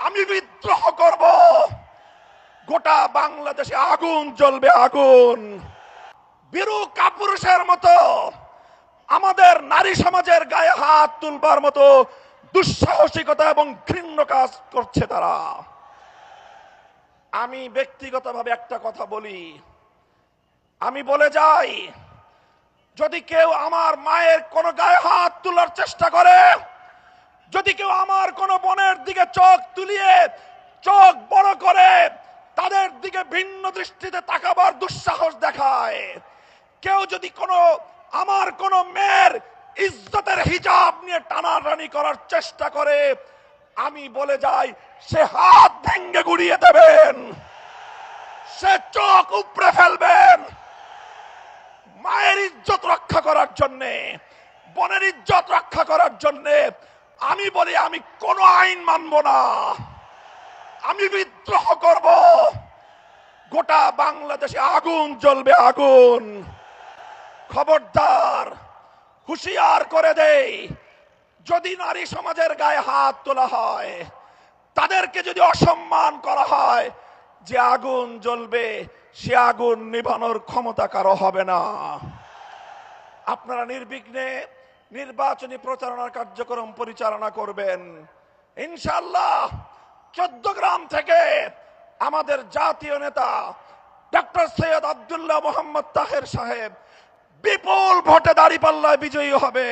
আমি বিদ্রোহ করব, গোটা বাংলাদেশে আগুন জ্বলবে, আগুন। বীরু কাপুরুষের মতো আমাদের নারী সমাজের গায়ে হাত তুলবার মতো দুঃসাহসিকতা এবং ঘৃণ্য কাজ করছে তারা। আমি ব্যক্তিগতভাবে একটা কথা বলি, আমি বলে যাই, যদি কেউ আমার মায়ের কোনো গায়ে হাত তোলার চেষ্টা করে, যদি কেউ আমার কোনো বোনের দিকে চোখ তুলিয়ে চোখ বড় করে তাদের দিকে ভিন্ন দৃষ্টিতে তাকাবার দুঃসাহস দেখায়, কেউ যদি আমার কোনো মেয়ের ইজ্জতের হিজাব নিয়ে টানাটানি করার চেষ্টা করে, আমি বলে যাই, সে হাত ভেঙে গুড়িয়ে দেবেন, সে চোখ উপড়ে ফেলবেন। মায়ের ইজ্জত রক্ষা করার জন্যে, বোনের ইজ্জত রক্ষা করার জন্যে আমি বলি, আমি কোন আইন মানব না, আমি বিদ্রোহ করব, গোটা বাংলাদেশে আগুন জ্বলবে, আগুন। খবরদার, হুঁশিয়ার করে দেই, যদি নারী সমাজের গায়ে হাত তোলা হয়, তাদেরকে যদি অসম্মান করা হয়, যে আগুন জ্বলবে, সে আগুন নিভানোর ক্ষমতা কারো হবে না। আপনারা নির্বিঘ্নে নির্বাচনী প্রচারণার কার্যক্রম পরিচালনা করবেন ইনশাআল্লাহ। 14 গ্রাম থেকে আমাদের জাতীয় নেতা ডক্টর সৈয়দ আব্দুল্লাহ মোহাম্মদ তাহের সাহেব বিপুল ভোটে দাঁড়িপাল্লায় বিজয়ী হবে।